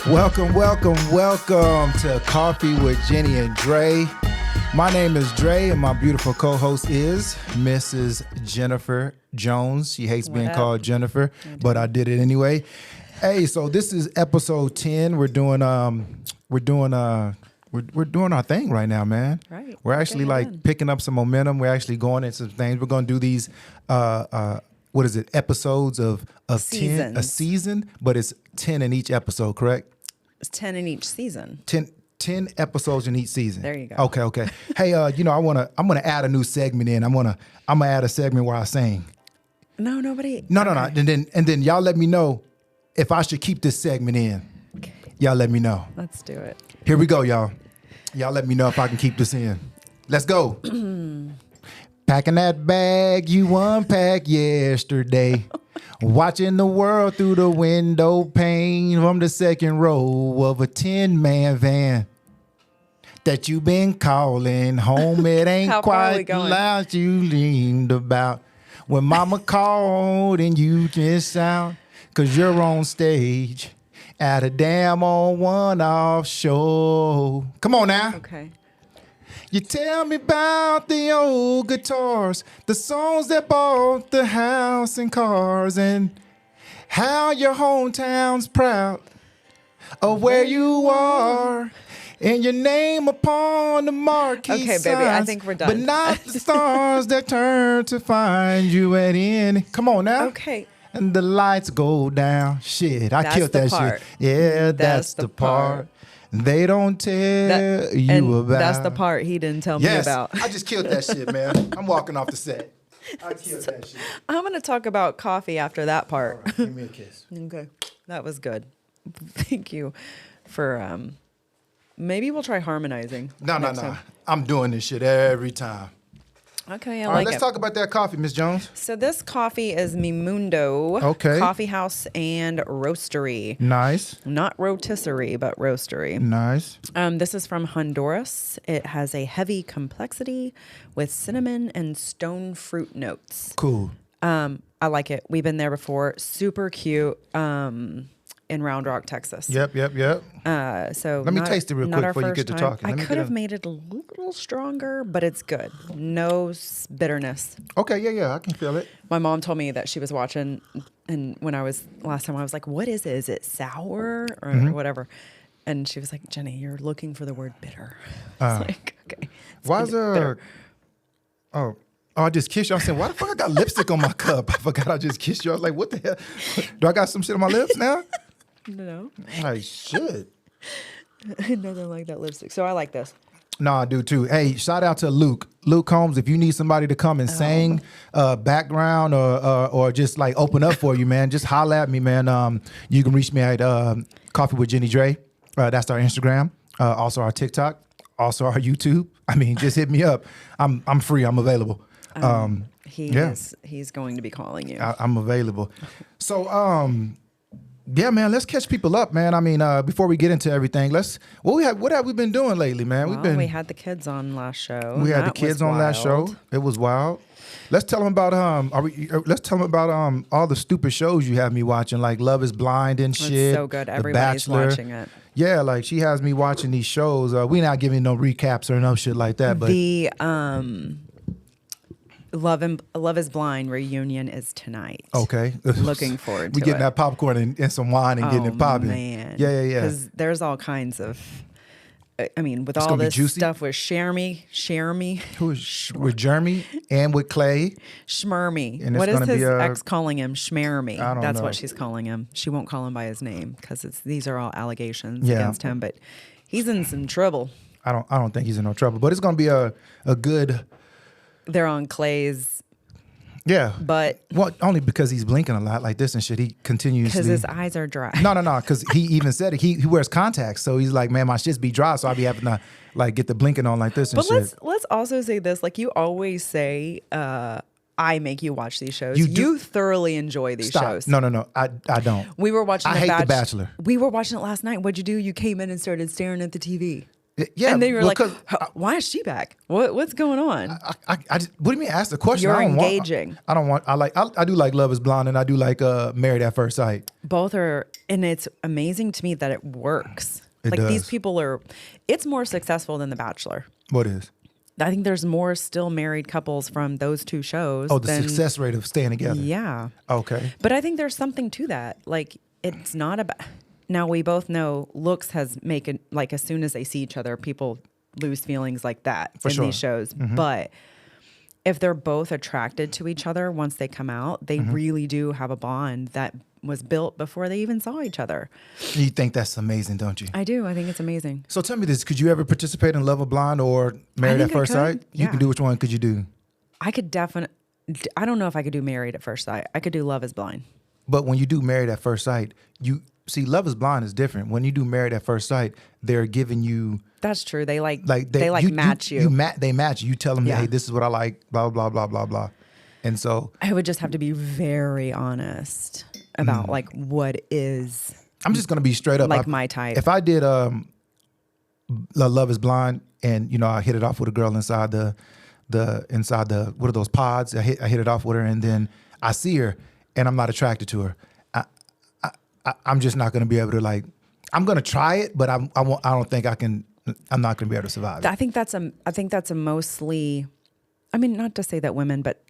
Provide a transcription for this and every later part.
Welcome to Coffee with Jenni and Dre. My name is Dre, and my beautiful co-host is Mrs. Jennifer Jones. She hates being called Jennifer, but I did it anyway. Hey, so this is episode 10. We're doing our thing right now, man. Right. We're actually picking up some momentum. We're actually going into some things. We're going to do these episodes of 10 a season, but it's 10 in each episode, correct? It's 10 in each season. 10 episodes in each season. There you go. Okay. Hey, I'm gonna add a new segment in. I'm gonna add a segment where I sing. No, nobody. No. And then y'all let me know if I should keep this segment in. Okay. Y'all let me know. Let's do it. Here we go, y'all. Y'all let me know if I can keep this in. Let's go. Packing that bag you unpacked yesterday. Watching the world through the window pane from the second row of a 10-man van that you been calling home. It ain't quite the loud you dreamed about when mama called and you just sound, 'cause you're on stage at a damn old one-off show. Come on now. Okay. You tell me about the old guitars, the songs that bought the house and cars, and how your hometown's proud of where you are, and your name upon the marquee Okay, signs, baby, I think we're done. but not the stars that turn to find you at end. Come on now. Okay. And the lights go down. Shit, I killed that shit. Yeah, that's the part. They don't tell you about. That's the part he didn't tell me about. I just killed that shit, man. I'm walking off the set. I killed that shit. I'm going to talk about coffee after that part. All right, give me a kiss. Okay. That was good. Thank you for, maybe we'll try harmonizing. No. time. I'm doing this shit every time. Okay, All right, let's talk about that coffee, Miss Jones. So this coffee is Mimundo Coffee House and Roastery. Nice. Not rotisserie, but roastery. Nice. This is from Honduras. It has a heavy complexity with cinnamon and stone fruit notes. Cool. I like it. We've been there before. Super cute. In Round Rock, Texas. Yep. So let me taste it real quick before you get to talking. I could have made it a little stronger, but it's good. No bitterness. Okay, yeah, I can feel it. My mom told me that she was watching, and when I was last time, I was like, "What is it? Is it sour or whatever?" And she was like, "Jenni, you're looking for the word bitter." I was like, "Okay." Why is there? Oh, I just kissed you. I'm saying, why the fuck I got lipstick on my cup? I forgot I just kissed you. I was like, what the hell? Do I got some shit on my lips now? No. Like, shit. Nothing like that lipstick. So I like this. No, I do too. Hey, shout out to Luke. Luke Combs, if you need somebody to come and sing background or just like open up for you, man, just holla at me, man. You can reach me at Coffee with Jenni Dre. That's our Instagram. Also our TikTok. Also our YouTube. I mean, just hit me up. I'm free. I'm available. He's going to be calling you. I'm available. So, yeah, man, let's catch people up, man. I mean, before we get into everything, what have we been doing lately, man? Well, we had the kids on last show. We had the kids on last show. It was wild. Let's tell them about all the stupid shows you have me watching, like Love Is Blind and shit. It's so good. Everybody's watching it. Yeah, like she has me watching these shows. We not giving no recaps or no shit like that. But the Love Is Blind reunion is tonight. Okay. Looking forward to it. We getting that popcorn and some wine and getting it popping. Man. Yeah. Because there's all kinds of, I mean, with all this stuff with Jeremy. Who is with Jeremy and with Clay? Schmermy. And what is his ex calling him? Schmermy. I don't know. That's what she's calling him. She won't call him by his name because these are all allegations against him. But he's in some trouble. I don't think he's in no trouble. But it's gonna be a good. They're on Clay's. Yeah. But. Well, only because he's blinking a lot like this and shit. He continuously. Because his eyes are dry. No. Because he even said it. He wears contacts. So he's like, man, my shit's be dry. So I be having to like get the blinking on like this and shit. But let's also say this. Like you always say, I make you watch these shows. You thoroughly enjoy these shows. No. I don't. We were watching I hate The Bachelor. We were watching it last night. What'd you do? You came in and started staring at the TV. Yeah, And then you're like, 'cause why is she back? What's going on? I just, what do you mean? Ask the question. You're I don't engaging. I do like Love Is Blind, and I do like Married at First Sight. Both are, and it's amazing to me that it works. It like does. these people are, it's more successful than The Bachelor. What is? I think there's more still married couples from those two shows. Oh, the success rate of staying together. Yeah. Okay. But I think there's something to that. Like, it's not about, now we both know looks has make it, like as soon as they see each other, people lose feelings like that in these shows. But if they're both attracted to each other once they come out, they really do have a bond that was built before they even saw each other. You think that's amazing, don't you? I do. I think it's amazing. So tell me this: could you ever participate in Love Is Blind or Married at think I First could. Sight? You Yeah. can do which one? Could you do? I could definitely, I don't know if I could do Married at First Sight. I could do Love Is Blind. But when you do Married at First Sight, you see Love Is Blind is different. When you do Married at First Sight, they're giving you That's true. They they you, match you. They match you. You tell them, Yeah. hey, this is what I like. Blah blah blah blah blah. And so I would just have to be very honest about like what is I'm just gonna be straight up. like my type. If I did Love Is Blind, and I hit it off with a girl inside the what are those pods? I hit it off with her, and then I see her, and I'm not attracted to her. I'm just not gonna be able to like. I'm gonna try it, but I don't think I can. I'm not gonna be able to survive it. I think that's a mostly. I mean, not to say that women but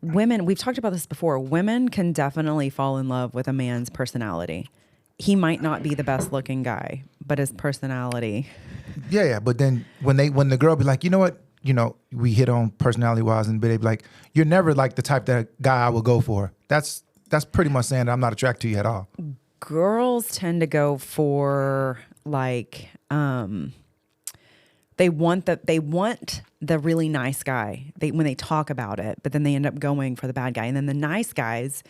women. We've talked about this before. Women can definitely fall in love with a man's personality. He might not be the best looking guy, but his personality. Yeah. But then when the girl be like, you know what, we hit on personality wise, and they be like, you're never like the type that guy I would go for. That's pretty much saying that I'm not attracted to you at all. Girls tend to go for like they want the really nice guy. When they talk about it, but then they end up going for the bad guy, and then the nice guys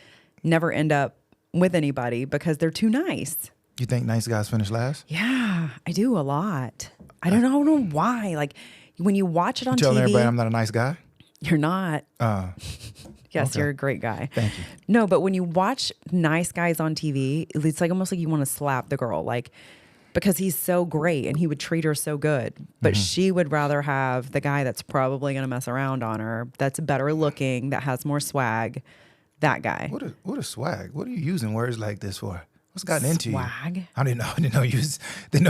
never end up with anybody because they're too nice. You think nice guys finish last? Yeah, I do a lot. I don't know why. Like when you watch it on Telling TV, everybody I'm not a nice guy. you're not. Yes, okay. you're a great guy. Thank you. No, but when you watch nice guys on TV, it's like almost like you want to slap the girl, like because he's so great and he would treat her so good, but she would rather have the guy that's probably going to mess around on her, that's better looking, that has more swag. That guy. What a swag. What are you using words like this for? What's gotten into you? Swag. I didn't know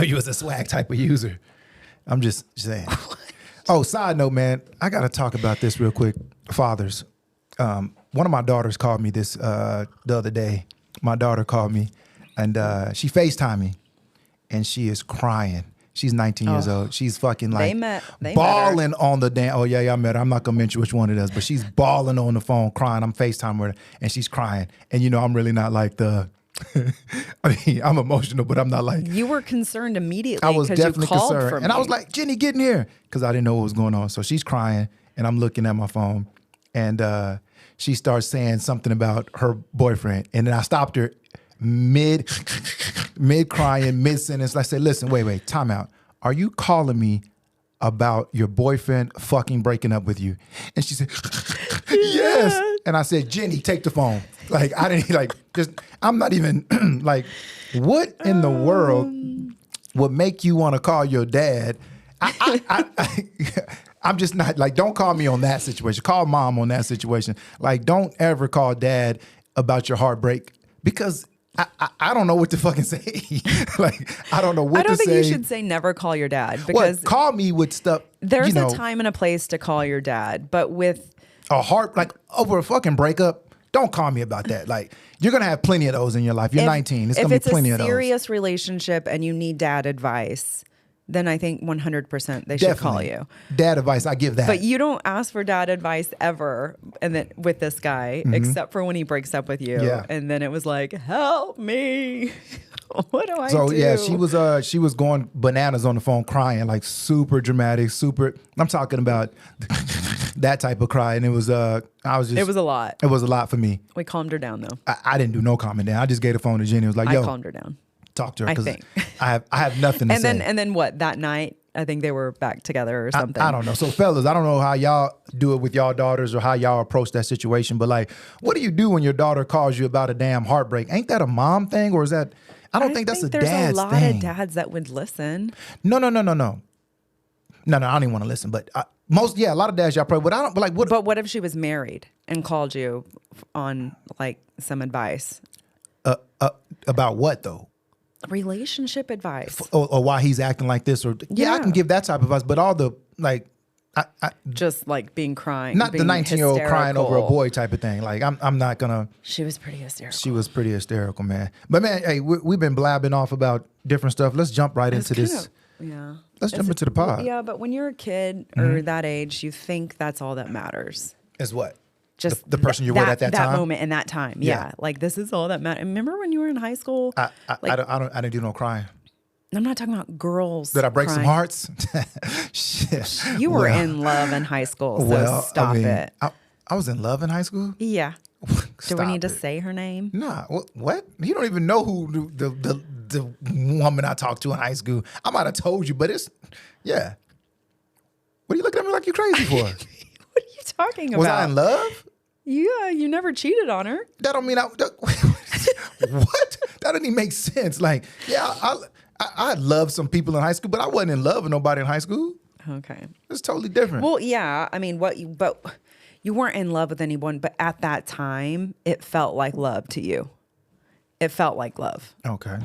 you was a swag type of user. I'm just saying. Oh, side note, man, I got to talk about this real quick. Fathers. One of my daughters called me this the other day. My daughter called me, and she FaceTimed me, and she is crying. She's 19 years old. She's fucking like bawling on the damn. Oh yeah, I met her. I'm not gonna mention which one it is, but she's bawling on the phone, crying. I'm FaceTiming with her, and she's crying. And I'm really not like the. I mean, I'm emotional, but I'm not like. You were concerned immediately. I was definitely you called concerned, for me. and I was like, Jenni, get in here, because I didn't know what was going on. So she's crying, and I'm looking at my phone, and she starts saying something about her boyfriend, and then I stopped her mid crying, mid sentence. I said, listen, wait, time out. Are you calling me about your boyfriend fucking breaking up with you? And she said, yes. And I said, Jenni, take the phone. Like, I didn't I'm not even like, what in the world would make you want to call your dad? I'm just not like, don't call me on that situation. Call mom on that situation. Like, don't ever call dad about your heartbreak, because I don't know what to fucking say. Like, I don't know what to say. I don't think you should say never call your dad, because call me with stuff. There's a time and a place to call your dad, but with a heart, like over a fucking breakup, don't call me about that. Like, you're gonna have plenty of those in your life. You're 19. It's gonna be plenty of those. If it's a serious relationship and you need dad advice, then I think 100% they should call you. Dad advice, I give that. But you don't ask for dad advice ever, and then with this guy, except for when he breaks up with you. Yeah. And then it was like, help me. What do I do? So yeah, she was going bananas on the phone, crying, like super dramatic, super. I'm talking about that type of cry, and it was It was a lot. It was a lot for me. We calmed her down though. I didn't do no calming down. I just gave the phone to Jenni. It was like, yo, I calmed her down. Talk to her, I because think. I have nothing to say. And then what? That night, I think they were back together or something. I don't know. So fellas, I don't know how y'all do it with y'all daughters or how y'all approach that situation, but like, what do you do when your daughter calls you about a damn heartbreak? Ain't that a mom thing, or is that? I don't think that's a there's dad's a lot thing. of dads that would listen. No. No, I don't even want to listen. But a lot of dads y'all probably. But I don't. But like, what? But what if she was married and called you on like some advice? About what though? Relationship advice. Or why he's acting like this? Or I can give that type of advice. But all the like. Just like being crying. Not the 19-year-old crying over a boy type of thing. Like I'm not gonna. She was pretty hysterical. She was pretty hysterical, man. But man, hey, we've been blabbing off about different stuff. Let's jump right into this. Yeah. Let's jump into the pod. Yeah, but when you're a kid or that age, you think that's all that matters. Is what? Just the person you're with at that time? That moment and that time. Yeah. Like this is all that matters. Remember when you were in high school? I didn't do no crying. I'm not talking about girls. Did I break crying. some hearts? Shit. You were in love in high school, so stop it. I was in love in high school? Yeah. Do we need to say her name? Nah. What? You don't even know who the woman I talked to in high school. I might have told you, but yeah. What are you looking at me like you crazy for? What are you talking about? Was I in love? Yeah, you never cheated on her. That don't mean what? That doesn't even make sense. Like, yeah, I loved some people in high school, but I wasn't in love with nobody in high school. Okay. It's totally different. Well, yeah. I mean, but you weren't in love with anyone, but at that time, it felt like love to you. It felt like love. Okay.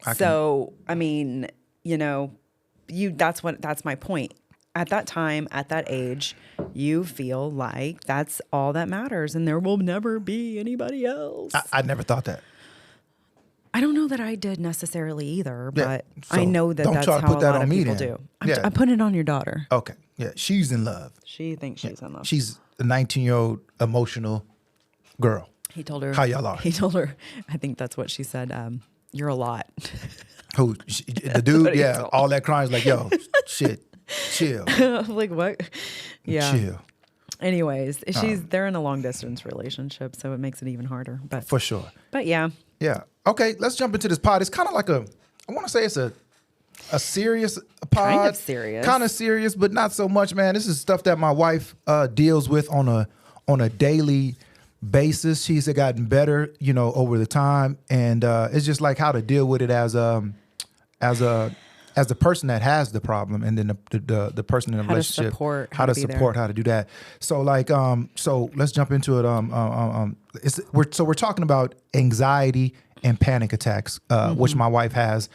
I mean, that's my point. At that time, at that age, you feel like that's all that matters and there will never be anybody else. I never thought that. I don't know that I did necessarily either, but so I know that's how a lot of people do. I'm putting it on your daughter. Okay. Yeah. She's in love. She thinks she's in love. She's a 19-year-old emotional girl. He told her. How y'all are? He told her, I think that's what she said, you're a lot. Who? The dude? Yeah. All that crying is like, yo, shit, chill. Like, what? Yeah. Chill. Anyways, they're in a long distance relationship, so it makes it even harder. But for sure. But yeah. Yeah. Okay, let's jump into this pod. It's kind of like I want to say it's a serious pod. Kind of serious. Kind of serious, but not so much, man. This is stuff that my wife deals with on a daily basis. She's gotten better, over the time, and it's just like how to deal with it as the person that has the problem, and then the person in the relationship, how to support, how to do that. So so let's jump into it. We're talking about anxiety and panic attacks, which my wife has.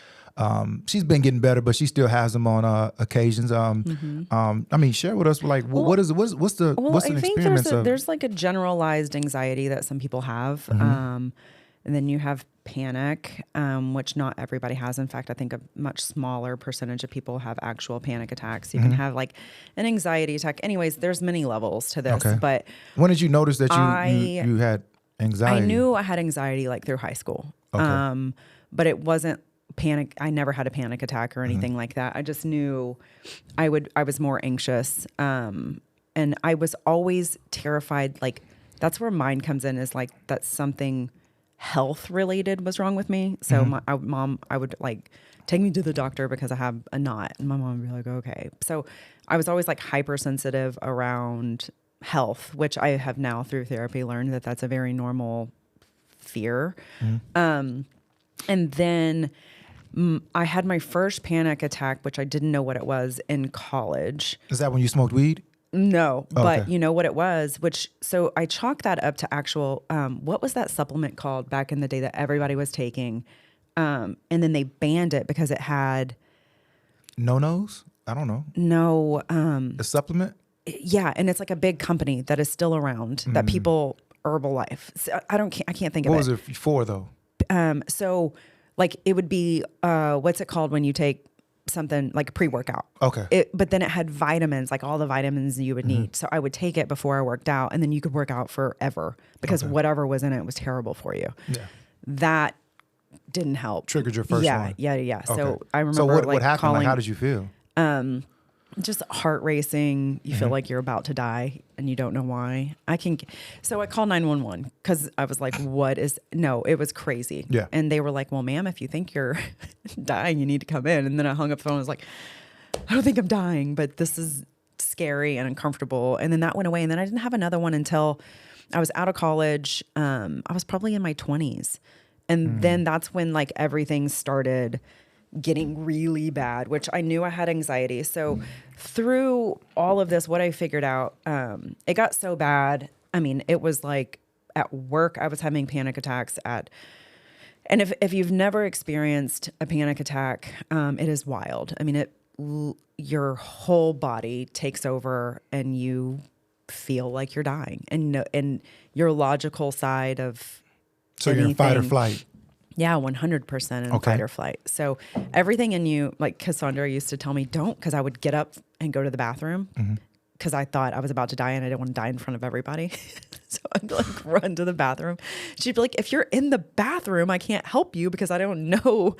She's been getting better, but she still has them on occasions. I mean, share with us, like, what's an experience of? There's like a generalized anxiety that some people have, and then you have panic, which not everybody has. In fact, I think a much smaller percentage of people have actual panic attacks. You can have like an anxiety attack. Anyways, there's many levels to this. Okay. But when did you notice that you had anxiety? I knew I had anxiety like through high school, but it wasn't panic. I never had a panic attack or anything like that. I just knew I was more anxious, and I was always terrified. Like that's where mine comes in, is like that something health related was wrong with me. So my mom, I would like take me to the doctor because I have a knot, and my mom would be like, okay. So I was always like hypersensitive around health, which I have now through therapy learned that that's a very normal fear. And then I had my first panic attack, which I didn't know what it was, in college. Is that when you smoked weed? No, but you know what it was, so I chalked that up to actual, what was that supplement called back in the day that everybody was taking? And then they banned it because it had... No-nos? I don't know. No. A supplement? Yeah, and it's like a big company that is still around that people, Herbalife. So I can't think of it. What was it for though? So like it would be, what's it called when you take something like pre-workout? Okay. But then it had vitamins, like all the vitamins you would need. So I would take it before I worked out, and then you could work out forever because whatever was in it was terrible for you. Yeah. That didn't help. Triggered your first one. Yeah. Okay. So I remember. So what happened? Like, how did you feel? Just heart racing. You feel like you're about to die and you don't know why. So I called 911 because I was like, it was crazy. Yeah. And they were like, well, ma'am, if you think you're dying, you need to come in. And then I hung up the phone. I was like, I don't think I'm dying, but this is scary and uncomfortable. And then that went away. And then I didn't have another one until I was out of college. I was probably in my 20s. And then that's when like everything started getting really bad, which I knew I had anxiety. So through all of this, what I figured out, it got so bad. I mean, it was like at work, I was having panic attacks and if you've never experienced a panic attack, it is wild. I mean, your whole body takes over and you feel like you're dying, and your logical side of so you're in fight or flight. Yeah, 100% in fight or flight. So everything in you, like Cassandra used to tell me, don't, because I would get up and go to the bathroom because I thought I was about to die and I didn't want to die in front of everybody. So I'd like run to the bathroom. She'd be like, if you're in the bathroom, I can't help you because I don't know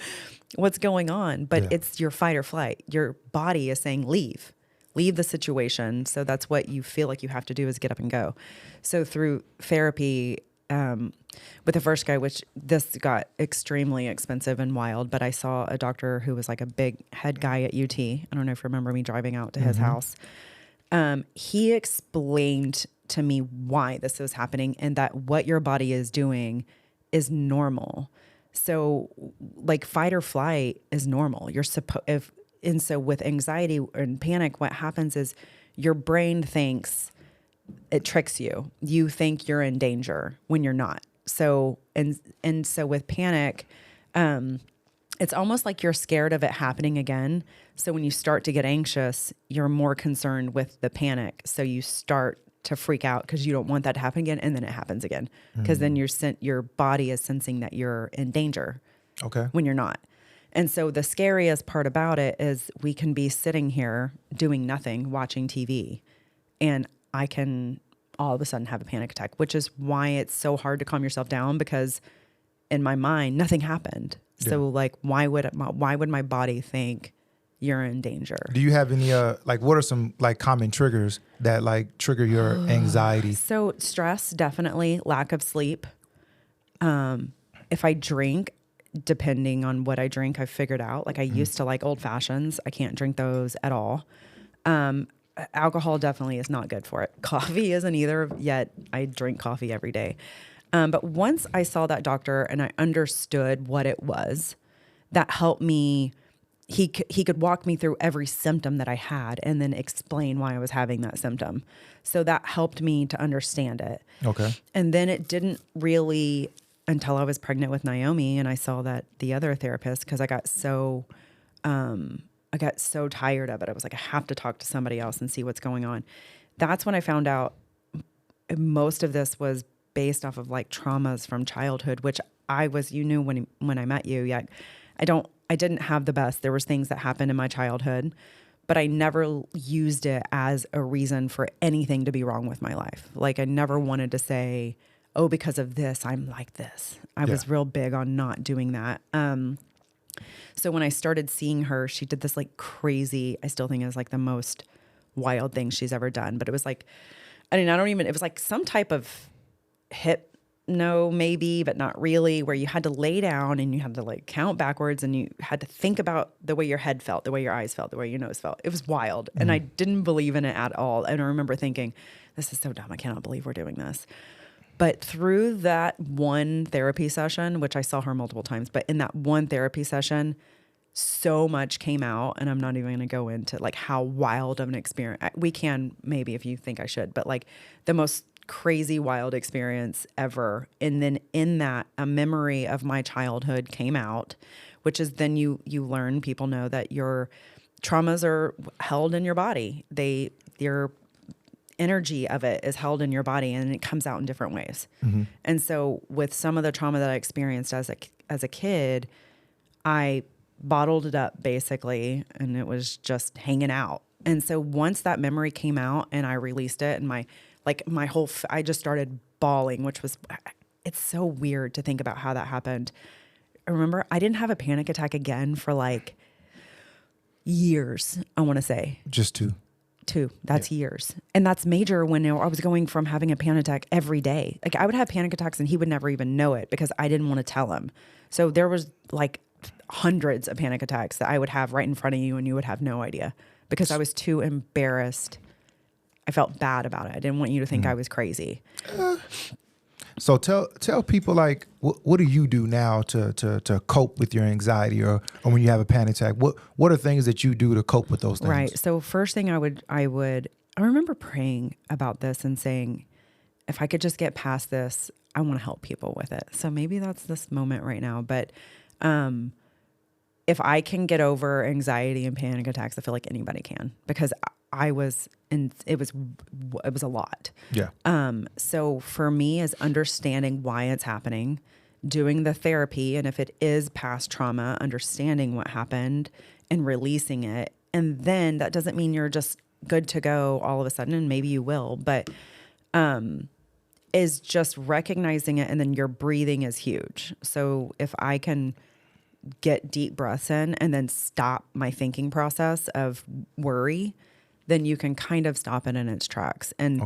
what's going on. But it's your fight or flight. Your body is saying, leave the situation. So that's what you feel like you have to do, is get up and go. So through therapy, with the first guy, which this got extremely expensive and wild, but I saw a doctor who was like a big head guy at UT. I don't know if you remember me driving out to his house. He explained to me why this was happening and that what your body is doing is normal. So like fight or flight is normal. And so with anxiety and panic, what happens is your brain thinks, it tricks you. You think you're in danger when you're not. So, and so with panic, it's almost like you're scared of it happening again. So when you start to get anxious, you're more concerned with the panic. So you start to freak out because you don't want that to happen again. And then it happens again. Because then your body is sensing that you're in danger when you're not. And so the scariest part about it is we can be sitting here doing nothing, watching TV, and I can all of a sudden have a panic attack, which is why it's so hard to calm yourself down, because in my mind, nothing happened. Yeah. So like, why would my body think you're in danger? Do you have any, what are some like common triggers that like trigger your anxiety? So stress, definitely. Lack of sleep. If I drink, depending on what I drink, I figured out, like I used to like old fashions. I can't drink those at all. Alcohol definitely is not good for it. Coffee isn't either, yet I drink coffee every day. But once I saw that doctor and I understood what it was, that helped me. He could walk me through every symptom that I had and then explain why I was having that symptom. So that helped me to understand it. Okay. And then it didn't really until I was pregnant with Naomi and I saw that the other therapist, because I got so tired of it. I was like, I have to talk to somebody else and see what's going on. That's when I found out most of this was based off of like traumas from childhood, which you knew when I met you. Yeah, I didn't have the best. There was things that happened in my childhood, but I never used it as a reason for anything to be wrong with my life. Like I never wanted to say, oh, because of this, I'm like this. I was real big on not doing that. So when I started seeing her, she did this like crazy, I still think is like the most wild thing she's ever done. But it was like, it was like some type of hypno maybe, but not really, where you had to lay down and you had to like count backwards and you had to think about the way your head felt, the way your eyes felt, the way your nose felt. It was wild. And I didn't believe in it at all. And I remember thinking, this is so dumb. I cannot believe we're doing this. But through that one therapy session, which I saw her multiple times, but in that one therapy session, so much came out, and I'm not even going to go into like how wild of an experience. We can maybe if you think I should, but like the most crazy wild experience ever. And then in that, a memory of my childhood came out, which is then you learn, people know that your traumas are held in your body. Your energy of it is held in your body and it comes out in different ways. Mm-hmm. And so with some of the trauma that I experienced as a kid, I bottled it up basically, and it was just hanging out. And so once that memory came out and I released it, and I just started bawling, which was, it's so weird to think about how that happened. I remember I didn't have a panic attack again for like years, I want to say. Just two. That's years. And that's major when I was going from having a panic attack every day. Like I would have panic attacks and he would never even know it because I didn't want to tell him. So there was like hundreds of panic attacks that I would have right in front of you and you would have no idea because I was too embarrassed. I felt bad about it. I didn't want you to think I was crazy. So tell people like what do you do now to cope with your anxiety or when you have a panic attack? What are things that you do to cope with those things? Right. So first thing I remember praying about this and saying, if I could just get past this, I want to help people with it. So maybe that's this moment right now. But if I can get over anxiety and panic attacks, I feel like anybody can, because it was a lot. Yeah. So for me is understanding why it's happening, doing the therapy. And if it is past trauma, understanding what happened and releasing it. And then that doesn't mean you're just good to go all of a sudden, and maybe you will, but is just recognizing it. And then your breathing is huge. So if I can get deep breaths in and then stop my thinking process of worry, then you can kind of stop it in its tracks. And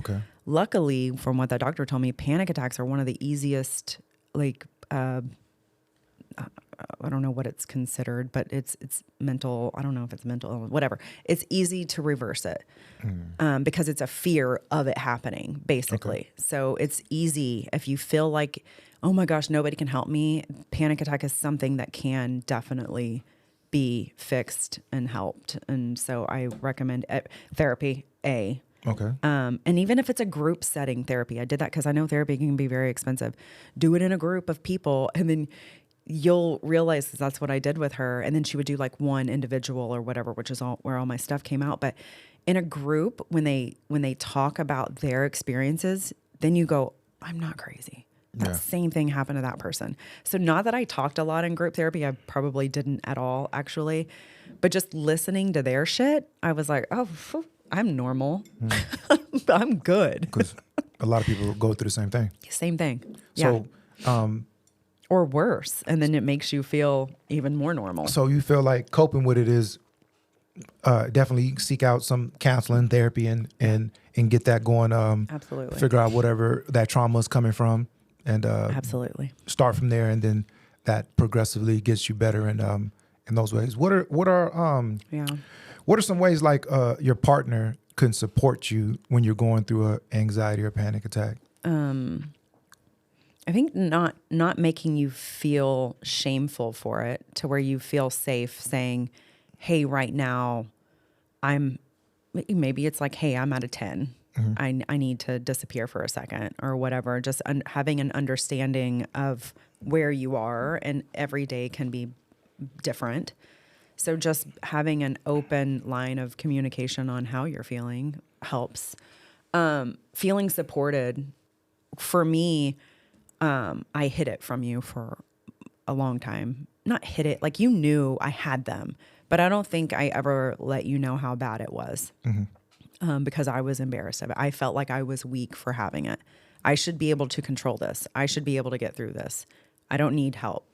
luckily, from what the doctor told me, panic attacks are one of the easiest, like, I don't know what it's considered, but it's mental. I don't know if it's mental, whatever. It's easy to reverse it because it's a fear of it happening, basically. Okay. So it's easy if you feel like, oh my gosh, nobody can help me. Panic attack is something that can definitely be fixed and helped. And so I recommend therapy, Okay. And even if it's a group setting therapy, I did that because I know therapy can be very expensive. Do it in a group of people, and then you'll realize that's what I did with her. And then she would do like one individual or whatever, which is where all my stuff came out. But in a group, when they talk about their experiences, then you go, I'm not crazy. That same thing happened to that person. So not that I talked a lot in group therapy, I probably didn't at all actually, but just listening to their shit, I was like, oh, I'm normal. I'm good. Because a lot of people go through the same thing. Same thing. So, or worse. And then it makes you feel even more normal. So you feel like coping with it is definitely seek out some counseling, therapy, and get that going. Absolutely. Figure out whatever that trauma is coming from, and absolutely start from there, and then that progressively gets you better in those ways. What are some ways like your partner can support you when you're going through an anxiety or panic attack? I think not making you feel shameful for it, to where you feel safe saying, hey, right now maybe it's like, hey, I'm at a 10. Mm-hmm. I need to disappear for a second or whatever. Just having an understanding of where you are, and every day can be different. So just having an open line of communication on how you're feeling helps. Feeling supported, for me, I hid it from you for a long time. Not hid it, like you knew I had them, but I don't think I ever let you know how bad it was because I was embarrassed of it. I felt like I was weak for having it. I should be able to control this. I should be able to get through this. I don't need help.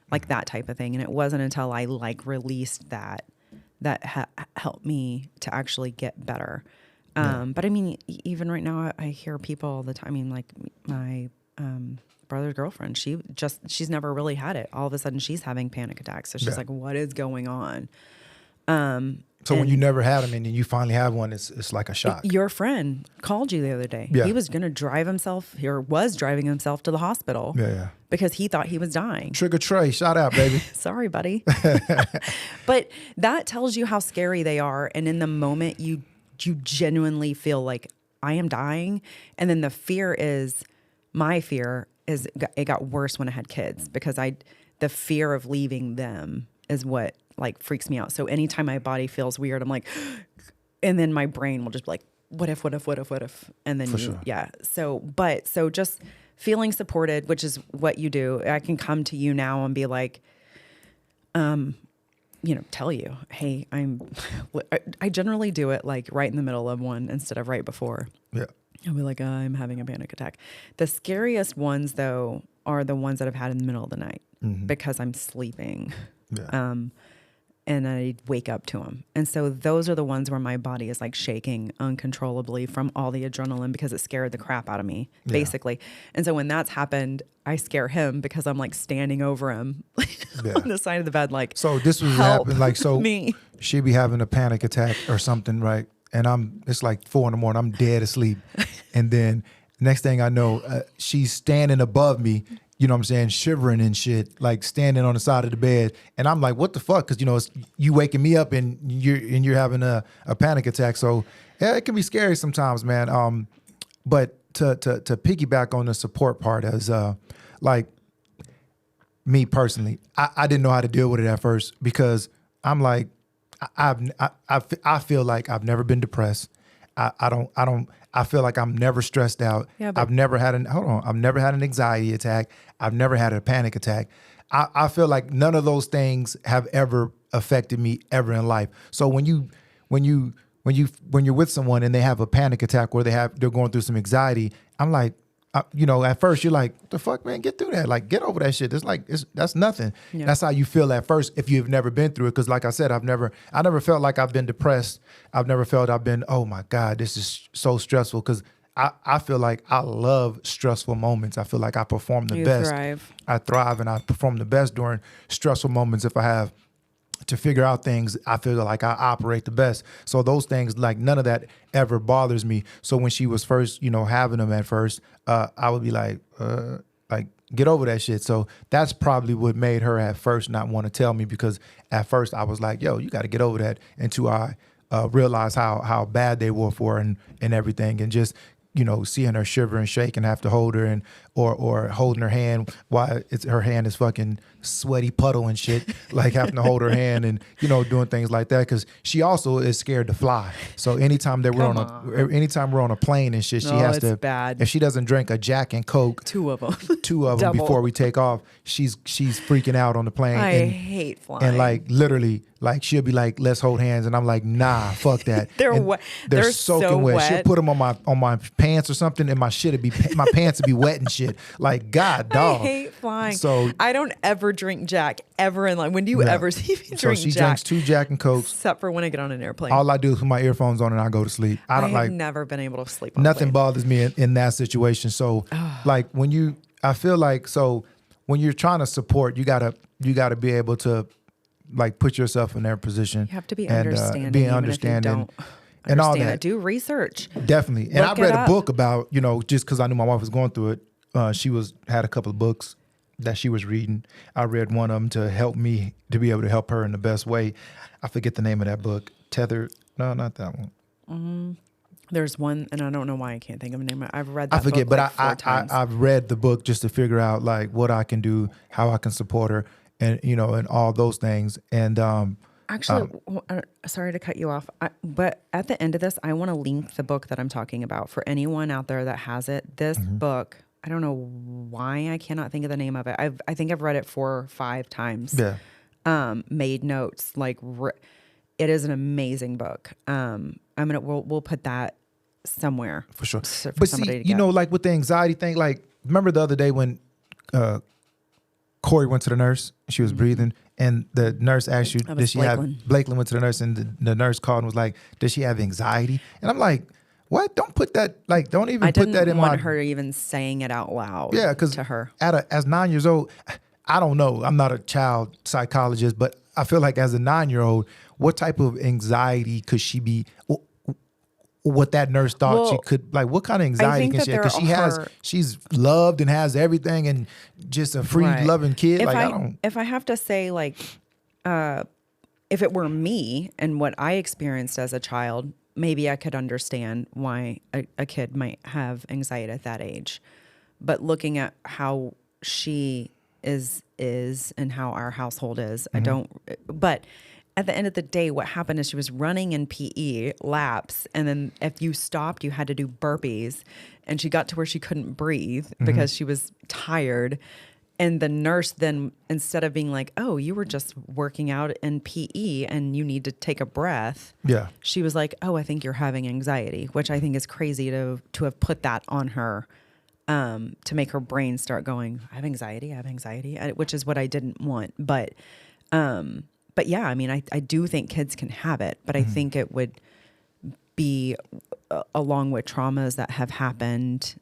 Like that type of thing. And it wasn't until I released that helped me to actually get better. But I mean, even right now I hear people all the time. I mean, like my brother's girlfriend, she's never really had it. All of a sudden she's having panic attacks. So she's like, what is going on? So when you never had them and then you finally have one, it's like a shock. Your friend called you the other day. Yeah. He was going to drive himself, or was driving himself to the hospital. Yeah. Because he thought he was dying. Trigger Trey, shout out, baby. Sorry, buddy. But that tells you how scary they are. And in the moment, you genuinely feel like, I am dying. And then my fear is, it got worse when I had kids, because the fear of leaving them is what freaks me out. So anytime my body feels weird, I'm like, and then my brain will just be like, what if? And then yeah. So just feeling supported, which is what you do. I can come to you now and be like, tell you, hey, I generally do it like right in the middle of one instead of right before. Yeah. I'll be like, I'm having a panic attack. The scariest ones though are the ones that I've had in the middle of the night because I'm sleeping. Yeah. And I wake up to them. And so those are the ones where my body is like shaking uncontrollably from all the adrenaline, because it scared the crap out of me, basically. And so when that's happened, I scare him because I'm like standing over him on the side of the bed, like, so this was happening, like, so me. She be having a panic attack or something, right? And it's like 4 a.m. I'm dead asleep. And then Next thing I know, she's standing above me, you know what I'm saying, shivering and shit, like standing on the side of the bed. And I'm like, what the fuck? Because, you know, it's you waking me up and you're having a panic attack. So yeah, it can be scary sometimes, man. But to piggyback on the support part, as like me personally, I didn't know how to deal with it at first, because I'm like, I feel like I've never been depressed. I feel like I'm never stressed out. Yeah, I've never had an anxiety attack. I've never had a panic attack. I feel like none of those things have ever affected me ever in life. So when you're with someone and they have a panic attack or they're going through some anxiety, I'm like, you know, at first you're like, what the fuck, man, get through that. Like, get over that shit. That's nothing. Yeah. That's how you feel at first if you've never been through it. Because like I said, I never felt like I've been depressed. I've never felt I've been, oh my God, this is so stressful. Because I feel like I love stressful moments. I feel like I perform the best. Thrive. I thrive and I perform the best during stressful moments. If I have to figure out things, I feel like I operate the best. So those things, like none of that ever bothers me. So when she was first, you know, having them at first, I would be like get over that shit. So that's probably what made her at first not want to tell me, because at first I was like, yo, you got to get over that, until I realized how bad they were for her and everything. And just, you know, seeing her shiver and shake and have to hold her, and or holding her hand while her hand is fucking sweaty puddle and shit, like having to hold her hand and, you know, doing things like that, because she also is scared to fly. So anytime we're on a plane and shit, she has to. Bad. If she doesn't drink a Jack and Coke, two of them before we take off, she's freaking out on the plane. I hate flying. And like literally, like she'll be like, let's hold hands, and I'm like, nah, fuck that. They're wet. They're soaking so wet. She'll put them on my pants or something, and my pants would be wet and shit. Like, God, dog. I hate flying. So I don't ever drink Jack ever in life. When do you ever see me drink Jack? So she drinks 2 Jack and Cokes. Except for when I get on an airplane. All I do is put my earphones on and I go to sleep. I've never been able to sleep on nothing bothers me in that situation. So like when you're trying to support, you gotta be able to like put yourself in their position. You have to be understanding. Be understanding. And all that. Do research. Definitely. And I read a book about, you know, just because I knew my wife was going through it. She had a couple of books that she was reading. I read one of them to help me to be able to help her in the best way. I forget the name of that book. Tethered. No, not that one. Mm-hmm. There's one, and I don't know why I can't think of the name. I've read that book. I forget, but I've read the book just to figure out like what I can do, how I can support her, and, you know, and all those things. And actually, sorry to cut you off, but at the end of this, I want to link the book that I'm talking about for anyone out there that has it. This book, I don't know why I cannot think of the name of it. I think I've read it 4 or 5 times. Yeah. Made notes. Like, it is an amazing book. We'll put that somewhere for sure. But see, you know, like with the anxiety thing, like remember the other day when Corey went to the nurse, she was breathing, and the nurse asked you, did she have, Blakeland went to the nurse, and the nurse called and was like, does she have anxiety? And I'm like, what? Don't put that, like, don't even put that in my... I didn't want her even saying it out loud. Yeah, because to her. As 9 years old, I don't know, I'm not a child psychologist, but I feel like as a 9-year-old, what type of anxiety could she be... What that nurse thought she could, like, what kind of anxiety can she have? Because she's loved and has everything and just a free loving kid. If I have to say, like, if it were me and what I experienced as a child, maybe I could understand why a kid might have anxiety at that age. But looking at how she is and how our household is, I don't, but at the end of the day, what happened is she was running in PE laps, and then if you stopped, you had to do burpees, and she got to where she couldn't breathe because she was tired. And the nurse then, instead of being like, oh, you were just working out in PE and you need to take a breath, she was like, oh, I think you're having anxiety, which I think is crazy to have put that on her, to make her brain start going, I have anxiety, which is what I didn't want. But yeah, I mean, I do think kids can have it, but I think it would be along with traumas that have happened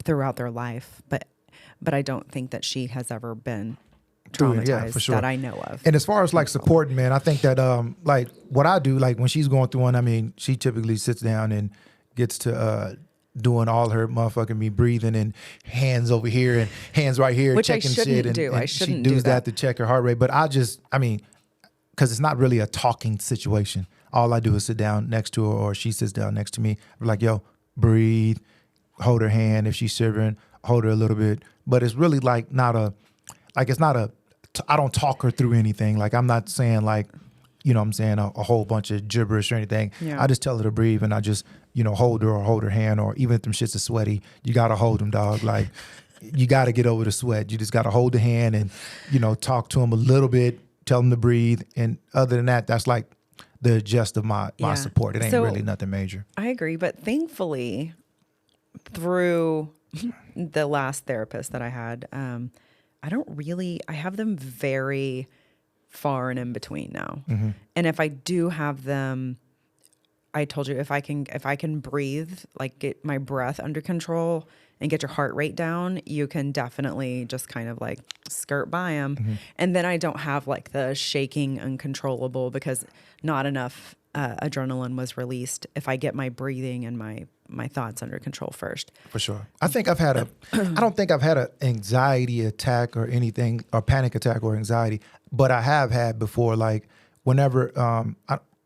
throughout their life. But I don't think that she has ever been traumatized for sure. That I know of. And as far as like supporting, man, I think that like what I do, like when she's going through one, I mean, she typically sits down and gets to doing all her motherfucking me breathing and hands over here and hands right here, which checking I shouldn't shit. do. And I shouldn't she do does that to check her heart rate. But because it's not really a talking situation. All I do is sit down next to her, or she sits down next to me. I'm like, yo, breathe, hold her hand. If she's shivering, hold her a little bit. But it's really like I don't talk her through anything. Like, I'm not saying like, you know what I'm saying, a whole bunch of gibberish or anything. Yeah. I just tell her to breathe, and I just, hold her or hold her hand, or even if them shits are sweaty, you got to hold them, dog. Like, you got to get over the sweat. You just got to hold the hand and, talk to them a little bit, tell them to breathe. And other than that, that's like the gist of my support. It ain't really nothing major. I agree. But thankfully, through the last therapist that I had, I have them very far and in between now. Mm-hmm. And if I do have them, I told you, if I can breathe, like get my breath under control and get your heart rate down, you can definitely just kind of like skirt by them. Mm-hmm. And then I don't have like the shaking uncontrollable because not enough adrenaline was released if I get my breathing and my thoughts under control first. For sure. I don't think I've had an anxiety attack or anything, or panic attack or anxiety, but I have had before, like whenever,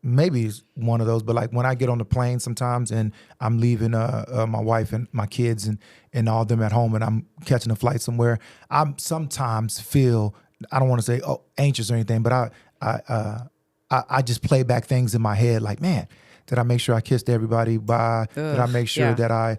maybe it's one of those, but like when I get on the plane sometimes and I'm leaving my wife and my kids and all them at home, and I'm catching a flight somewhere, I sometimes feel, I don't want to say anxious or anything, but I just play back things in my head like, man, did I make sure I kissed everybody? Bye. Did I make sure that I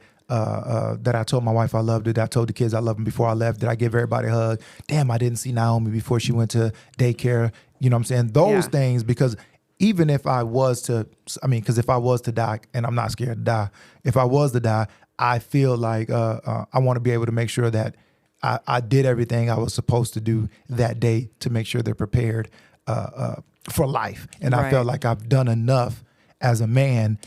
told my wife I loved her? That I told the kids I loved them before I left? Did I give everybody a hug? Damn, I didn't see Naomi before she went to daycare. You know what I'm saying? Those things, because even if I was to, because if I was to die, and I'm not scared to die, if I was to die, I feel like I want to be able to make sure that I did everything I was supposed to do that day to make sure they're prepared for life. And I felt like I've done enough as a man,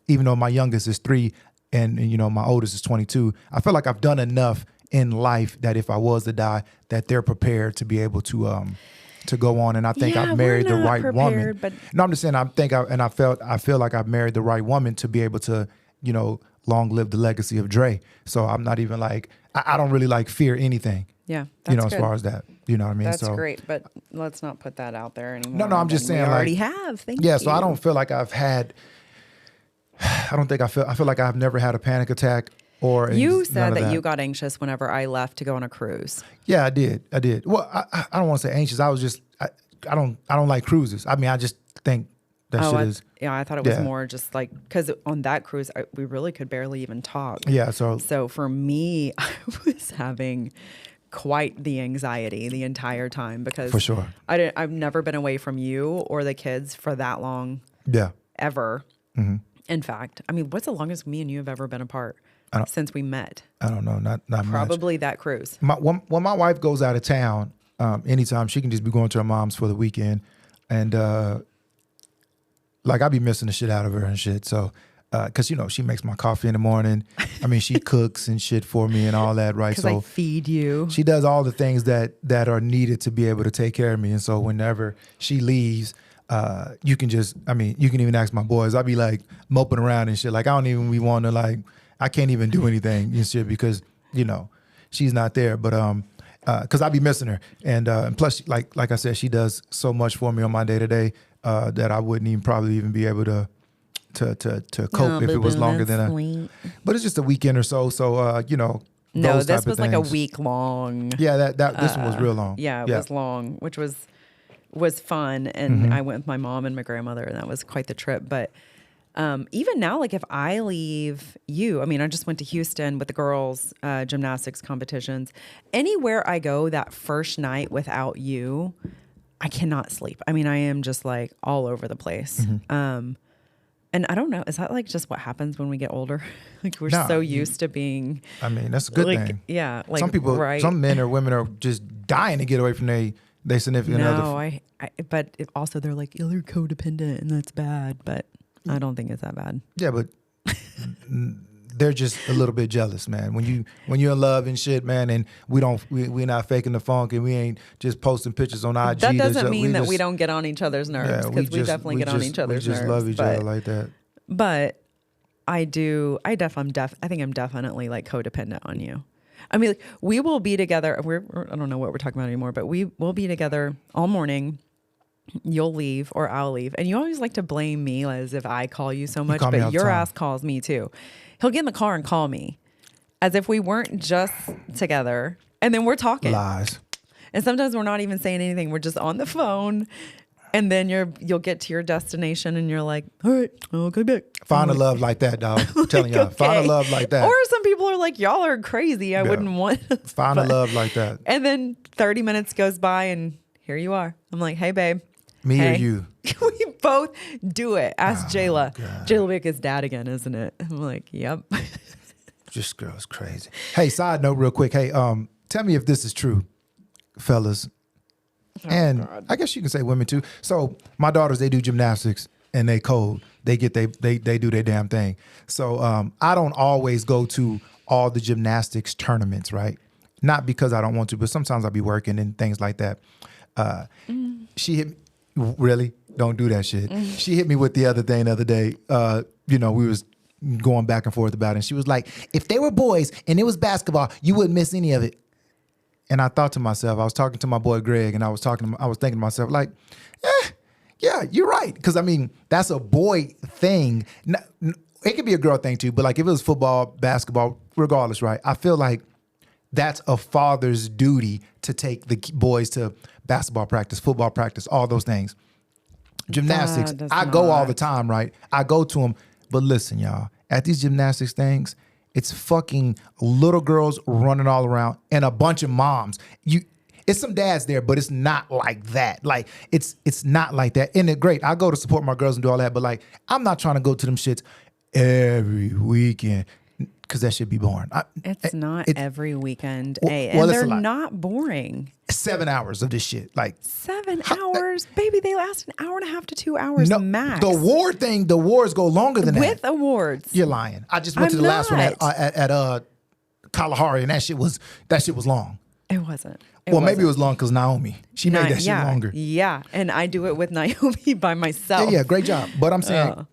even though my youngest is 3 and my oldest is 22, I feel like I've done enough in life that if I was to die, that they're prepared to be able to go on. And I think I've married the right woman. But no, I'm just saying, I feel like I've married the right woman to be able to, long live the legacy of Dre. So I'm not even like, I don't really like fear anything. Yeah, that's as far as that, you know what I mean? That's great, but let's not put that out there anymore. No, I'm just saying, we like, already have. Thank you. Yeah, so I don't feel like I feel like I've never had a panic attack or. You said that you got anxious whenever I left to go on a cruise. Yeah, I did. Well, I don't want to say anxious. I was just, I don't like cruises. I mean, I just think that shit is. Yeah, I thought it was more just like, because on that cruise, we really could barely even talk. Yeah, so for me, I was having quite the anxiety the entire time because for sure I've never been away from you or the kids for that long. Yeah. Ever. Mm-hmm. In fact, what's the longest me and you have ever been apart since we met? I don't know. Not probably much. That cruise. When my wife goes out of town, anytime, she can just be going to her mom's for the weekend, and like I be missing the shit out of her and shit. So. Because, she makes my coffee in the morning. She cooks and shit for me and all that, right? So I feed you. She does all the things that are needed to be able to take care of me. And so whenever she leaves, you can even ask my boys. I be like moping around and shit. Like, I don't even be wanting to, like, I can't even do anything and shit because, she's not there. But because I be missing her. And plus, like I said, she does so much for me on my day-to-day that I wouldn't even probably even be able to cope if it was longer than but it's just a weekend or so. So no, this was like a week long. Yeah, this one was real long. Yeah, it was long, which was fun. And I went with my mom and my grandmother, and that was quite the trip. But even now, like if I leave you, I just went to Houston with the girls' gymnastics competitions. Anywhere I go that first night without you, I cannot sleep. I am just like all over the place. Mm-hmm. And I don't know, is that like just what happens when we get older? Like we're so used to being. That's a good thing. Yeah. Like some people, some men or women are just dying to get away from their significant other. No, but also they're like, they're codependent and that's bad, but I don't think it's that bad. Yeah, but they're just a little bit jealous, man. When you're in love and shit, man, and we're not faking the funk and we ain't just posting pictures on IG. That doesn't mean that we don't get on each other's nerves, because we definitely get on each other's nerves. We just love each other like that. But I do. I think I'm definitely like codependent on you. I mean, like, we will be together. I don't know what we're talking about anymore, but we will be together all morning. You'll leave or I'll leave. And you always like to blame me as if I call you so much, but your ass calls me too. He'll get in the car and call me as if we weren't just together. And then we're talking. Lies. And sometimes we're not even saying anything. We're just on the phone. And then you'll get to your destination and you're like, all right, I'll go back. Find a love like that, dog. I'm telling y'all. Okay. Find a love like that. Or some people are like, y'all are crazy. I wouldn't want. Find a love like that. And then 30 minutes goes by and here you are. I'm like, hey, babe. Me or you? We both do it. Ask Jayla. Jayla be like his dad again, isn't it? I'm like, yep. This girl's crazy. Hey, side note real quick. Hey, tell me if this is true, fellas. God. I guess you can say women too. So my daughters, they do gymnastics and they code. They do their damn thing. So I don't always go to all the gymnastics tournaments, right? Not because I don't want to, but sometimes I'll be working and things like that. She hit me. Really? Don't do that shit. She hit me with the other thing the other day. We was going back and forth about it. And she was like, if they were boys and it was basketball, you wouldn't miss any of it. And I thought to myself, I was talking to my boy Greg, and I was thinking to myself, like, yeah, you're right. Because, I mean, that's a boy thing. It could be a girl thing, too. But, like, if it was football, basketball, regardless, right? I feel like that's a father's duty to take the boys to basketball practice, football practice, all those things. Gymnastics, I go all the time, right? I go to them. But listen, y'all, at these gymnastics things, it's fucking little girls running all around and a bunch of moms. It's some dads there, but it's not like that. Like, it's not like that. And it's great. I go to support my girls and do all that, but like, I'm not trying to go to them shits every weekend because that should be boring. It's not every weekend, and they're not boring. 7 hours of this shit. Like 7 hours? Baby, they last an hour and a half to 2 hours max. The awards go longer than that. With awards. You're lying. I just went to the last one at Kalahari, and that shit was long. It wasn't. Maybe it was long because Naomi. She made that shit longer. Yeah, and I do it with Naomi by myself. Yeah, great job. But I'm saying,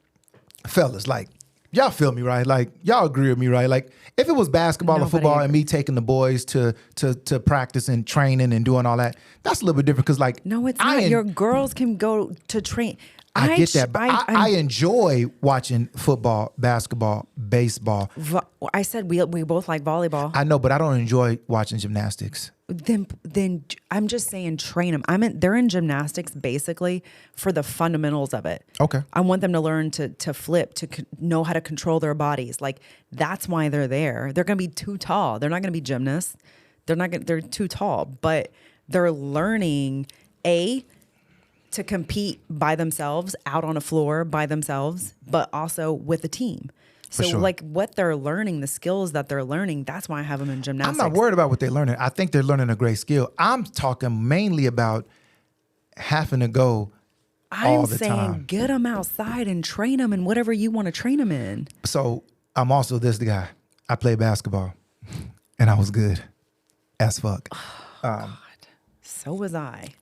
fellas, like, y'all feel me, right? Like, y'all agree with me, right? Like, if it was basketball or football and me taking the boys to practice and training and doing all that, that's a little bit different because, like... No, it's not. Your girls can go to train. I get that, but I enjoy watching football, basketball, baseball. I said we both like volleyball. I know, but I don't enjoy watching gymnastics. Then I'm just saying train them. They're in gymnastics basically for the fundamentals of it. Okay. I want them to learn to flip, to know how to control their bodies. Like, that's why they're there. They're going to be too tall. They're not going to be gymnasts. They're too tall, but they're learning to compete by themselves, out on a floor by themselves, but also with a team. So like what they're learning, the skills that they're learning, that's why I have them in gymnastics. I'm not worried about what they're learning. I think they're learning a great skill. I'm talking mainly about having to go all the time. I'm saying get them outside and train them in whatever you want to train them in. So I'm also this guy. I play basketball and I was good as fuck. Oh, God. So was I.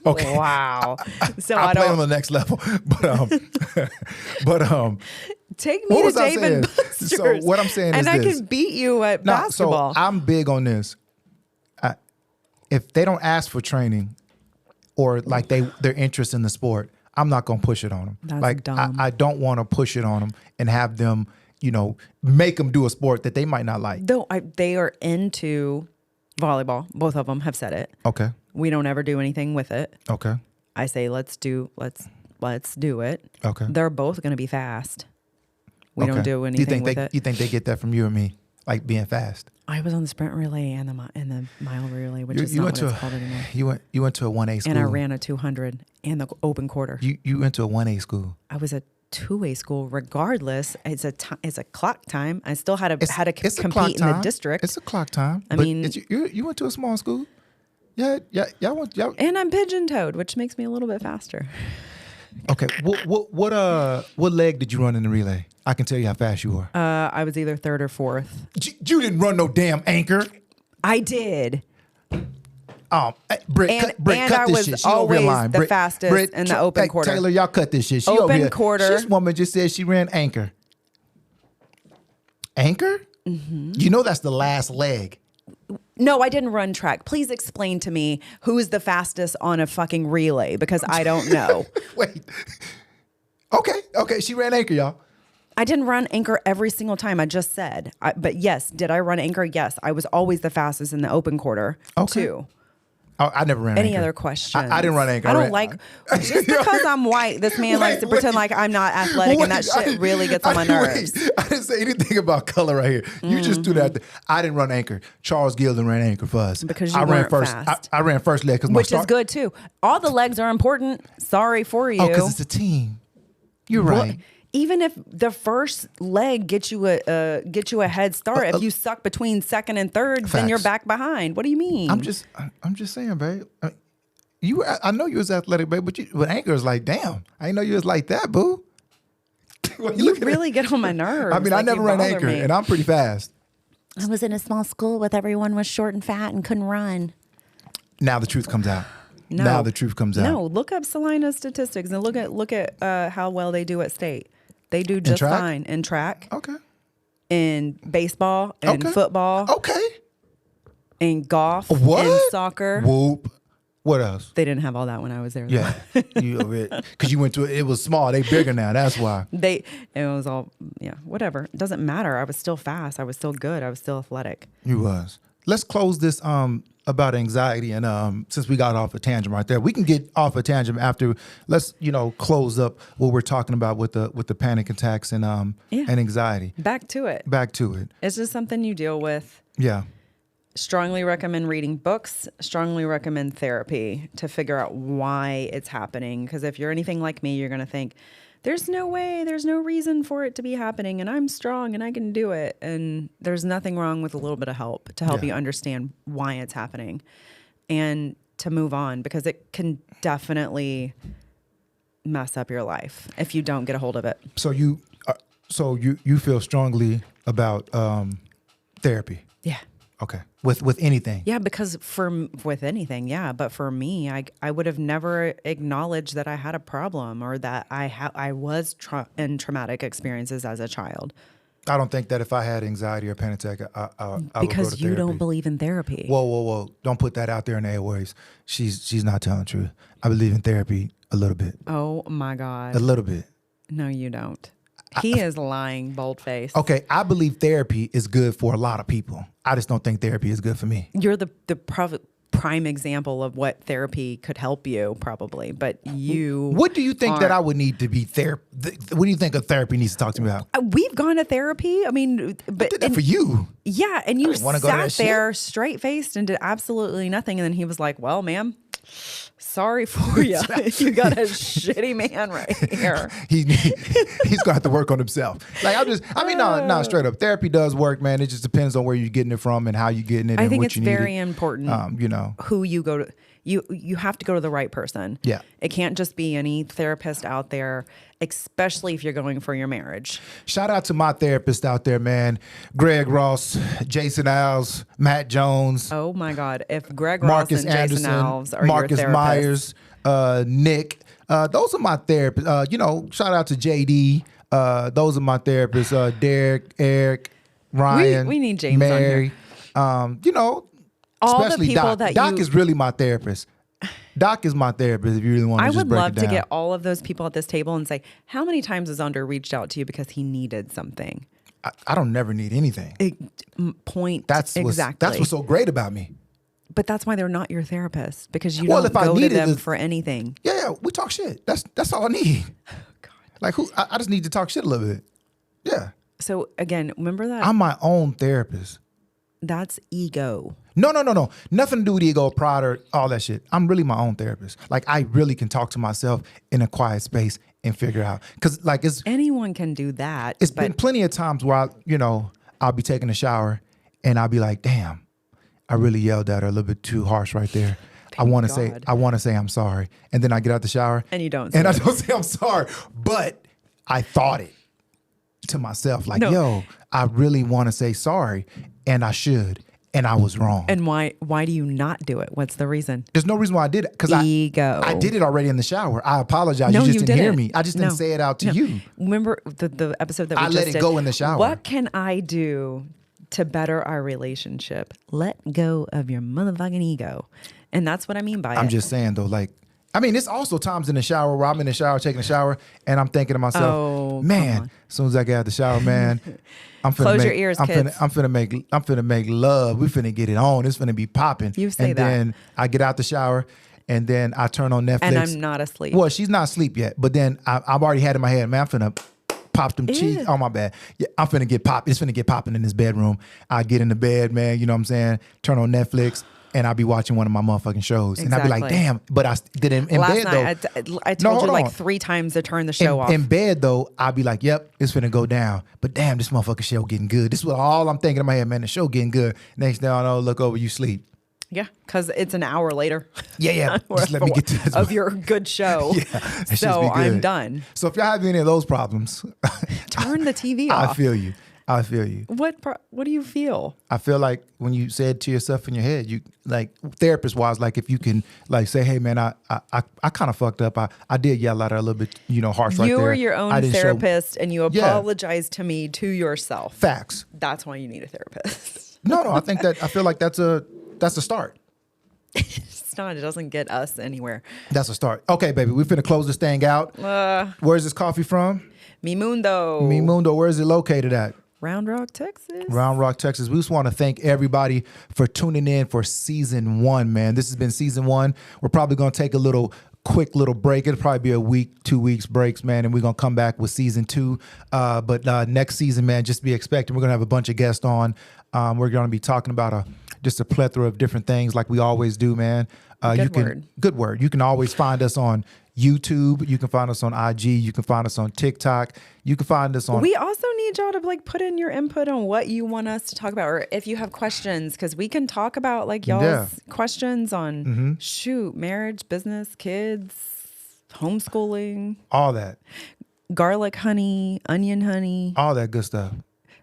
Okay. Wow. So I play on the next level, but take me to Dave and Buster's. So what I'm saying is and I can beat you at basketball. So I'm big on this. If they don't ask for training, or like their interest in the sport, I'm not gonna push it on them. That's like dumb. I don't want to push it on them and have them, make them do a sport that they might not like. Though they are into volleyball. Both of them have said it. Okay. We don't ever do anything with it. Okay. I say let's do it. Okay. They're both going to be fast. We don't do anything with it. You think they get that from you or me, like being fast? I was on the sprint relay and the mile relay, which is not what it's called anymore. You went to a 1A school. And I ran a 200 and the open quarter. You went to a 1A school. I was a 2A school. Regardless, it's a clock time. I still had to compete in the district. It's a clock time. I mean, you went to a small school. Yeah. And I'm pigeon-toed, which makes me a little bit faster. Okay. What leg did you run in the relay? I can tell you how fast you were. I was either third or fourth. You didn't run no damn anchor. I did. Britt, cut I this was shit. She over here always lying. the fastest in the open quarter. Taylor, y'all cut this shit. She Open over here. quarter. This woman just said she ran anchor. Anchor? Mm-hmm. You know that's the last leg. No, I didn't run track. Please explain to me who is the fastest on a fucking relay, because I don't know. Wait. Okay. She ran anchor, y'all. I didn't run anchor every single time. I just said. But yes, did I run anchor? Yes. I was always the fastest in the open quarter, too. I never ran Any anchor. other questions? I didn't run anchor. I don't like, just because I'm white, this man likes to pretend like I'm not athletic, and that shit really gets on my nerves. I didn't say anything about color right here. You just threw that. I didn't run anchor. Charles Gilden ran anchor for us. Because you I weren't ran first. fast. I ran first leg. Which is good, too. All the legs are important. Sorry for you. Oh, because it's a team. You're right. Even if the first leg gets you a head start, if you suck between second and third, then you're back behind. What do you mean? I'm just saying, babe. I know you was athletic, babe, but anchor is like, damn. I didn't know you was like that, boo. You really get on my nerves. I mean, I never ran anchor, and I'm pretty fast. I was in a small school with everyone was short and fat and couldn't run. Now the truth comes out. No. Now the truth comes out. No, look up Salina's statistics and look at how well they do at state. They do just fine in track. Okay. In baseball and football. Okay. In golf. What? In soccer. Whoop. What else? They didn't have all that when I was there. Yeah. Because you went to it was small. They bigger now. That's why. It was all, whatever. It doesn't matter. I was still fast. I was still good. I was still athletic. You was. Let's close this about anxiety, and since we got off a tangent right there, we can get off a tangent after. Let's close up what we're talking about with the panic attacks and anxiety. Back to it. It's just something you deal with. Yeah. Strongly recommend reading books. Strongly recommend therapy to figure out why it's happening. Because if you're anything like me, you're going to think, there's no way, there's no reason for it to be happening, and I'm strong and I can do it. And there's nothing wrong with a little bit of help to help you understand why it's happening and to move on, because it can definitely mess up your life if you don't get a hold of it. So you feel strongly about therapy? Yeah. Okay. With anything? Yeah, because with anything, yeah. But for me, I would have never acknowledged that I had a problem or that I was in traumatic experiences as a child. I don't think that if I had anxiety or panic attack, I would go to because you therapy. don't believe in therapy. Whoa! Don't put that out there in the airways. She's not telling the truth. I believe in therapy a little bit. Oh my God! A little bit. No, you don't. He is lying, bold-faced. Okay, I believe therapy is good for a lot of people. I just don't think therapy is good for me. You're the prime example of what therapy could help you, probably. But you... What do you think that I would need to be what do you think a therapy needs to talk to me about? We've gone to therapy. I mean... But I did that for you. Yeah, and you sat there straight-faced and did absolutely nothing. And then he was like, well, ma'am... Sorry for you. You got a shitty man right here. He's gonna have to work on himself. No, straight up. Therapy does work, man. It just depends on where you're getting it from and how you're getting it. I and think what it's you very need important. Who you go to. You have to go to the right person. Yeah. It can't just be any therapist out there, especially if you're going for your marriage. Shout out to my therapist out there, man. Greg Ross, Jason Alves, Matt Jones. Oh my God. If Greg Marcus Ross and Anderson, Jason Alves are Marcus your therapists. Myers, Nick. Those are my therapists. Shout out to JD. Those are my therapists. Derek, Eric, Ryan. We need James Mary. on here. All especially the people Doc. Doc is really my therapist. Doc is my therapist if you really want to just break it down. I would love to get all of those people at this table and say, how many times has Under reached out to you because he needed something? I don't never need anything. Exactly. That's what's so great about me. But that's why they're not your therapist, because you don't go to them for anything. Yeah, we talk shit. That's all I need. Oh, God. Like I just need to talk shit a little bit. Yeah. So again, remember that? I'm my own therapist. That's ego. No. Nothing to do with ego, pride, or all that shit. I'm really my own therapist. Like, I really can talk to myself in a quiet space and figure out. Because, anyone can do that. It's been plenty of times where I'll be taking a shower and I'll be like, damn, I really yelled at her a little bit too harsh right there. I want to say I'm sorry. And then I get out the shower. And you don't. I don't say I'm sorry. But I thought it to myself, like, yo, I really want to say sorry. And I should. and I was wrong. And why do you not do it? What's the reason? There's no reason why I did it, because I did it already in the shower. I apologize. No, you just didn't hear me. didn't. I just didn't say it out to you. Remember the episode that we I just let it did? go in the shower. What can I do to better our relationship? Let go of your motherfucking ego. And that's what I mean by it. I'm just saying though, like, I mean, it's also times in the shower where I'm in the shower, taking a shower, and I'm thinking to myself, man, as soon as I get out of the shower, man, I'm finna Close your ears, kids. I'm finna make love. We finna get it on. It's finna be popping. You say and that. And then I get out the shower, and then I turn on Netflix. And I'm not asleep. Well, she's not asleep yet, but then I've already had in my head, man, I'm finna pop them cheeks. Oh, my bad. Yeah, I'm finna get pop. It's finna get popping in this bedroom. I get in the bed, man, you know what I'm saying? Turn on Netflix. And I'll be watching one of my motherfucking shows. Exactly. And I'll be like, damn. But I did in Last bed, night, though. I told you like 3 times to turn the show off. In bed, though, I'll be like, yep, it's finna go down. But damn, this motherfucking show getting good. This is what all I'm thinking in my head, man. The show getting good. Next thing I know, look over, you sleep. Yeah, because it's an hour later. Yeah. Just let me get to this of your good show. Yeah, so I'm done. So if y'all have any of those problems, turn the TV off. I feel you. What do you feel? I feel like when you said to yourself in your head, you like therapist wise, like if you can like say, hey man, I kind of fucked up. I did yell at her a little bit, harsh right there. You were your own therapist and you apologized to me to yourself. Facts. That's why you need a therapist. No, I feel like that's a start. It's not. It doesn't get us anywhere. That's a start. Okay, baby, we finna close this thing out. Where's this coffee from? Mi Mundo. Where is it located at? Round Rock, Texas. Round Rock, Texas. We just want to thank everybody for tuning in for season 1, man. This has been season 1. We're probably going to take a quick little break. It'll probably be a week, 2 weeks breaks, man, and we're going to come back with season 2. But next season, man, just be expecting. We're going to have a bunch of guests on. We're going to be talking about just a plethora of different things like we always do, man. Good word. You can always find us on YouTube. You can find us on IG. You can find us on TikTok. You can find us on... We also need y'all to put in your input on what you want us to talk about, or if you have questions, because we can talk about y'all's questions on marriage, business, kids, homeschooling, all that, garlic honey, onion honey, all that good stuff,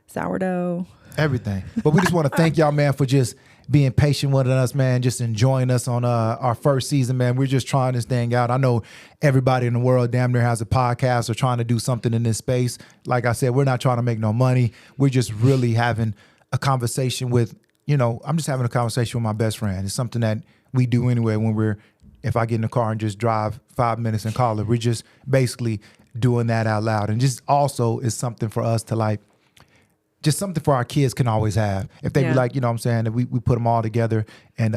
sourdough, everything. But we just want to thank y'all, man, for just being patient with us, man, just enjoying us on our first season, man. We're just trying this thing out. I know everybody in the world damn near has a podcast or trying to do something in this space. Like I said, we're not trying to make no money. We're just really having a conversation with, I'm just having a conversation with my best friend. It's something that we do anyway if I get in the car and just drive 5 minutes and call it. We're just basically doing that out loud. And just also is something for us to just something for our kids can always have. If they be like, you know what I'm saying, that we put them all together and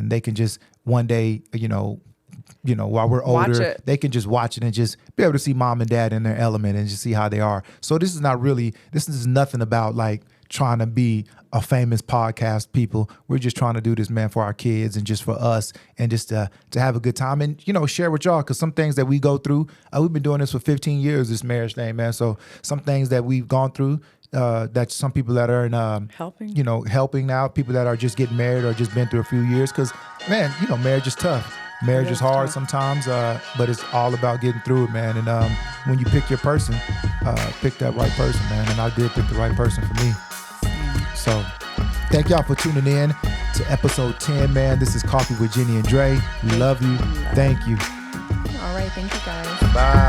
they can just one day, while we're older, they can just watch it and just be able to see mom and dad in their element and just see how they are. So this is nothing about trying to be a famous podcast people. We're just trying to do this, man, for our kids and just for us and just to have a good time and, share with y'all, because some things that we go through, we've been doing this for 15 years, this marriage thing, man. So some things that we've gone through, that some people that are in, helping out, people that are just getting married or just been through a few years. Because, man, marriage is tough. Marriage is hard sometimes, but it's all about getting through it, man. And when you pick your person, pick that right person, man. And I did pick the right person for me. So thank y'all for tuning in to episode 10, man. This is Coffee with Jenni and Dre. We love you. Thank you. All right. Thank you, guys. Bye.